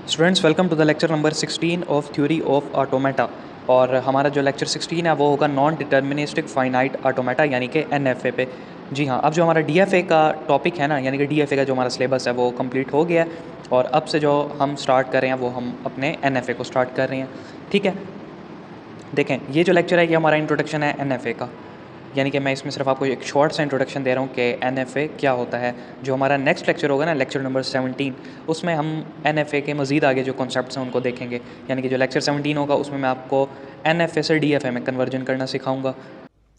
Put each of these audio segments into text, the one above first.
Students welcome to the lecture number 16 of theory of automata. और हमारा जो lecture 16 है वो होगा नॉन डिटर्मिनिस्टिक फाइनाइट ऑटोमेटा यानी कि एनएफए पे। जी हाँ, अब जो हमारा डीएफए का टॉपिक है ना, यानी कि डीएफए का जो हमारा सिलेबस है वो कंप्लीट हो गया है और अब से जो हम स्टार्ट कर रहे हैं वो हम अपने एनएफए को स्टार्ट कर रहे हैं। ठीक है, देखें ये जो लेक्चर है ये हमारा इंट्रोडक्शन है एनएफए का, यानी कि मैं इसमें सिर्फ आपको एक शॉर्ट सा इंट्रोडक्शन दे रहा हूँ कि एनएफए क्या होता है। जो हमारा नेक्स्ट लेक्चर होगा ना, लेक्चर नंबर 17, उसमें हम एनएफए के मज़ीद आगे जो कॉन्सेप्ट्स हैं उनको देखेंगे। यानी कि जो लेक्चर 17 होगा उसमें मैं आपको एनएफए से डीएफए में कन्वर्जन करना सिखाऊंगा।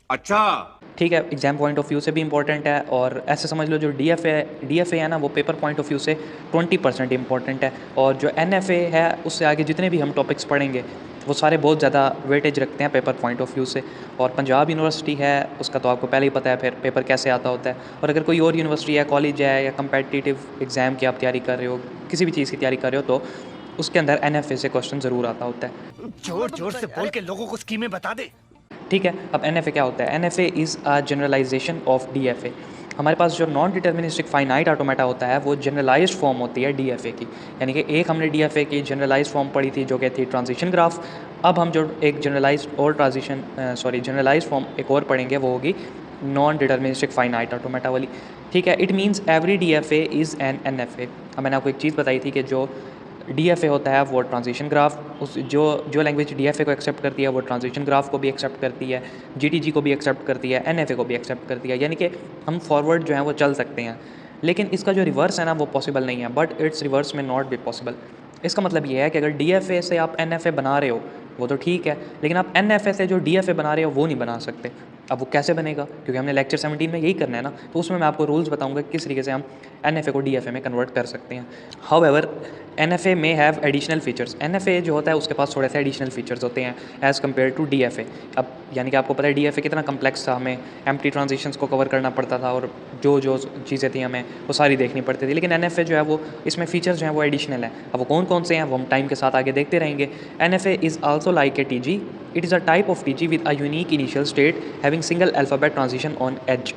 अच्छा, ठीक है, एग्जाम पॉइंट ऑफ व्यू से भी इंपॉर्टेंट है और ऐसे समझ लो जो डीएफए है ना वो पेपर पॉइंट ऑफ व्यू से 20% इंपॉर्टेंट है। और जो एनएफए है उससे आगे जितने भी हम टॉपिक्स पढ़ेंगे वो सारे बहुत ज़्यादा वेटेज रखते हैं पेपर पॉइंट ऑफ व्यू से। और पंजाब यूनिवर्सिटी है उसका तो आपको पहले ही पता है फिर पेपर कैसे आता होता है। और अगर कोई और यूनिवर्सिटी है, कॉलेज है या कंपेटिटिव एग्ज़ाम की आप तैयारी कर रहे हो, किसी भी चीज़ की तैयारी कर रहे हो, तो उसके अंदर एनएफए से क्वेश्चन ज़रूर आता होता है। जोर जोर से बोल के लोगों को स्कीमें बता दे। ठीक है, अब एनएफए क्या होता है? NFA is a generalisation of DFA. हमारे पास जो नॉन डिटर्मिनिस्टिक फाइनाइट ऑटोमेटा होता है वो जनरलाइज्ड फॉर्म होती है डीएफए की। यानी कि एक हमने डीएफए की जनरलाइज्ड फॉर्म पढ़ी थी जो कि थी ट्रांजिशन ग्राफ। अब हम जो एक जनरलाइज्ड फॉर्म एक और पढ़ेंगे वो होगी नॉन डिटर्मिनिस्टिक फाइनाइट ऑटोमेटा वाली। ठीक है, it means every DFA is an NFA. अब मैंने आपको एक चीज़ बताई थी कि जो डीएफए होता है वो ट्रांजिशन ग्राफ, उस जो लैंग्वेज डीएफए को एक्सेप्ट करती है वो ट्रांजिशन ग्राफ को भी एक्सेप्ट करती है, जीटीजी को भी एक्सेप्ट करती है, एनएफए को भी एक्सेप्ट करती है। यानी कि हम फॉरवर्ड जो है वो चल सकते हैं, लेकिन इसका जो रिवर्स है ना वो पॉसिबल नहीं है। बट इट्स रिवर्स में नॉट बी पॉसिबल। इसका मतलब ये है कि अगर डीएफए से आप एनएफए बना रहे हो वो तो ठीक है, लेकिन आप एनएफए से जो डीएफए बना रहे हो वो नहीं बना सकते। अब वो कैसे बनेगा? क्योंकि हमने लेक्चर 17 में यही करना है ना, तो उसमें मैं आपको रूल्स बताऊंगा किस तरीके से हम एनएफए को डीएफए में कन्वर्ट कर सकते हैं। हाउएवर एनएफए में हैव एडिशनल फीचर्स। एनएफए जो होता है उसके पास थोड़े से एडिशनल फीचर्स होते हैं एज़ कम्पेयर टू डीएफए। अब यानी कि आपको पता है डीएफए कितना कम्प्लेक्स था, हमें एम्प्टी ट्रांजिशंस को कवर करना पड़ता था और जो जो चीज़ें थी हमें वो सारी देखनी पड़ती थी। लेकिन एनएफए जो है वो इसमें फीचर्स जो हैं वो एडिशनल है। अब वो कौन कौन से हैं वो हम टाइम के साथ आगे देखते रहेंगे। NFA is also like a TG. It is a type of TG with a unique initial state having single alphabet transition on edge.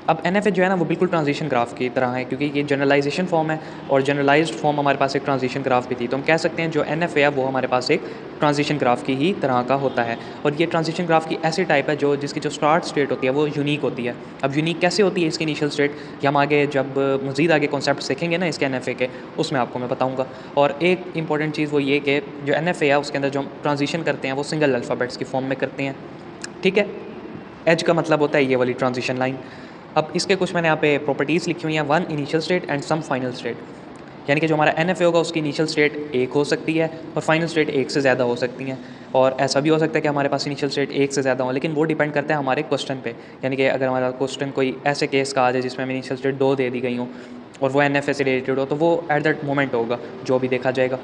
अब एनएफए जो है ना वो बिल्कुल ट्रांजिशन ग्राफ की तरह है, क्योंकि ये जनरलाइजेशन फॉर्म है और जनरलाइज्ड फॉर्म हमारे पास एक ट्रांजिशन ग्राफ भी थी। तो हम कह सकते हैं जो एनएफए है वो हमारे पास एक ट्रांजिशन ग्राफ की ही तरह का होता है। और ये ट्रांजिशन ग्राफ की ऐसी टाइप है जो जिसकी जो स्टार्ट स्टेट होती है वो यूनिक होती है। अब यूनिक कैसे होती है इसकी इनिशियल स्टेट, ये हम आगे जब मज़ीद आगे कॉन्सेप्ट सीखेंगे ना इसके एनएफए के, उसमें आपको मैं बताऊँगा। और एक इंपॉर्टेंट चीज़ वो ये कि जो एनएफए है उसके अंदर जो हम ट्रांजिशन करते हैं वो सिंगल अल्फ़ाबेट्स की फॉर्म में करते हैं। ठीक है, एज का मतलब होता है ये वाली ट्रांजिशन लाइन। अब इसके कुछ मैंने यहाँ पे प्रॉपर्टीज़ लिखी हुई हैं, one initial state and some final state. यानी कि जो हमारा एनएफए होगा उसकी इनिशियल स्टेट एक हो सकती है और फाइनल स्टेट एक से ज़्यादा हो सकती हैं। और ऐसा भी हो सकता है कि हमारे पास इनिशियल स्टेट एक से ज़्यादा हो, लेकिन वो डिपेंड करता है हमारे क्वेश्चन पे। यानी कि अगर हमारा क्वेश्चन कोई ऐसे केस का आ जाए जिसमें हमें इनिशियल स्टेट 2 दे दी गई हो और वो एनएफए से रिलेटेड हो, तो वो एट दैट मोमेंट होगा जो भी देखा जाएगा।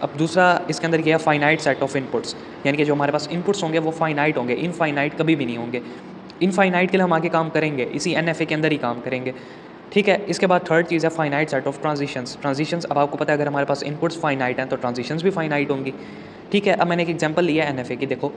अब दूसरा इसके अंदर ये है फाइनाइट सेट ऑफ इनपुट्स। यानी कि जो हमारे पास इनपुट्स होंगे वो फाइनाइट होंगे, इनफाइनाइट कभी भी नहीं होंगे। इनफाइनाइट के लिए हम आगे काम करेंगे, इसी एनएफए के अंदर ही काम करेंगे। ठीक है, इसके बाद थर्ड चीज़ है फाइनाइट सेट ऑफ ट्रांजिशंस। अब आपको पता है अगर हमारे पास इनपुट्स फाइनाइट हैं तो ट्रांजिशंस भी फाइनाइट होंगी। ठीक है, अब मैंने एक एग्जांपल लिया है एनएफए की। देखो,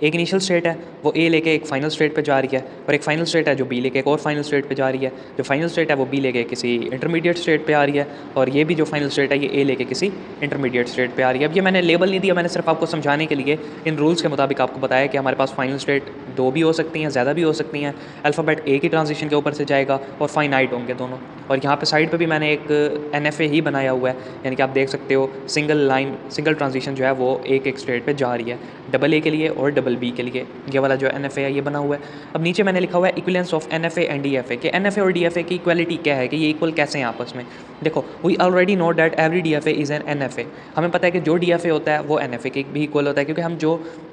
एक इनिशियल स्टेट है वो ए लेके एक फाइनल स्टेट पे जा रही है, और एक फाइनल स्टेट है जो बी लेके एक और फाइनल स्टेट पे जा रही है। जो फाइनल स्टेट है वो बी लेके किसी इंटरमीडिएट स्टेट पे आ रही है, और ये भी जो फाइनल स्टेट है ये ए लेके किसी इंटरमीडिएट स्टेट पे आ रही है। अब ये मैंने लेबल नहीं दिया, मैंने सिर्फ आपको समझाने के लिए इन रूल्स के मुताबिक आपको बताया कि हमारे पास फाइनल स्टेट 2 भी हो सकती हैं, ज़्यादा भी हो सकती हैं। अल्फ़ाबेट ए की ट्रांजिशन के ऊपर से जाएगा और फाइनाइट होंगे दोनों। और यहाँ पे साइड पे भी मैंने एक एनएफए ही बनाया हुआ है, यानी कि आप देख सकते हो सिंगल ट्रांजिशन जो है वो एक स्टेट पे जा रही है, डबल ए के लिए और डबल बी के लिए। ये वाला जो एनएफए है ये बना हुआ है। अब नीचे मैंने लिखा हुआ है equivalence of NFA and DFA, कि एनएफए और डीएफए की इक्वलिटी क्या है, कि ये इक्वल कैसे हैं आपस में। देखो, we already know that every DFA is an NFA. हमें पता है कि जो डीएफए होता है वो एनएफए के भी इक्वल होता है, क्योंकि हम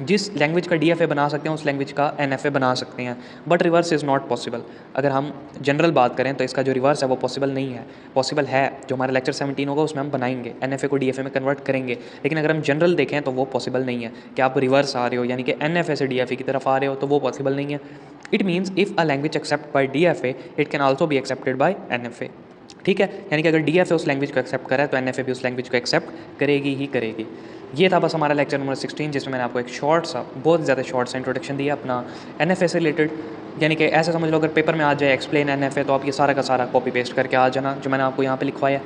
जिस लैंग्वेज का डीएफए बना सकते हैं उस लैंग्वेज का एनएफए बना सकते हैं। But reverse is not possible. अगर हम जनरल बात करें तो इसका जो रिवर्स है वो पॉसिबल नहीं है। पॉसिबल है, जो हमारा लेक्चर 17 होगा उसमें हम बनाएंगे, एनएफए को डीएफए में कन्वर्ट करेंगे। लेकिन अगर हम जनरल देखें तो वो पॉसिबल नहीं है कि आप रिवर्स आ रहे हो, यानी कि एनएफए से डीएफए की तरफ आ रहे हो, तो वो पॉसिबल नहीं है। It means if a language except by DFA it can also be accepted by NFA. ठीक है, यानी कि अगर डीएफए उस लैंग्वेज को एक्सेप्ट करा है तो एनएफए भी उस लैंग्वेज को एक्सेप्ट करेगी ही करेगी। ये था बस हमारा लेक्चर नंबर 16, जिसमें मैंने आपको एक शॉर्ट सा, बहुत ज़्यादा शॉर्ट सा इंट्रोडक्शन दिया अपना एनएफए से रिलेटेड। यानी कि ऐसे समझ लो अगर पेपर में आ जाए एक्सप्लेन एनएफए तो आप ये सारा का सारा कॉपी पेस्ट करके आ जाना जो मैंने आपको यहाँ पे लिखवाया।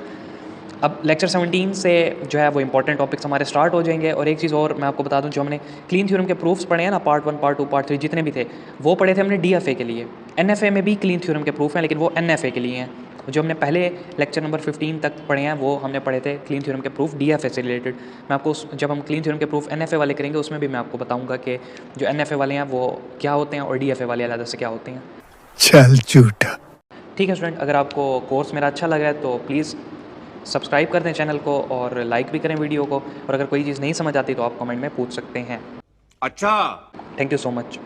अब लेक्चर 17 से जो है वो इंपॉर्टेंट टॉपिक्स हमारे स्टार्ट हो जाएंगे। और एक चीज़ और मैं आपको बता दूं, जो हमने क्लीन थ्योरम के प्रूफ्स पढ़े हैं ना, पार्ट 1 पार्ट 2 पार्ट 3 जितने भी थे, वो पढ़े थे हमने डीएफए के लिए। एनएफए में भी क्लीन थ्योरम के प्रूफ हैं, लेकिन वो एनएफए के लिए हैं। जो हमने पहले लेक्चर नंबर 15 तक पढ़े हैं वो हमने पढ़े थे क्लीन थ्योरम के प्रूफ डीएफए से रिलेटेड। मैं आपको जब हम क्लीन थ्योरम के प्रूफ एनएफए वाले करेंगे उसमें भी मैं आपको बताऊंगा कि जो एनएफए वाले हैं वो क्या होते हैं और डीएफए वाले अलग से क्या होते हैं। चल झूठा। ठीक है स्टूडेंट, अगर आपको कोर्स मेरा अच्छा लगा है तो प्लीज़ सब्सक्राइब कर दें चैनल को और लाइक भी करें वीडियो को। और अगर कोई चीज़ नहीं समझ आती तो आप कमेंट में पूछ सकते हैं। अच्छा। Thank you so much.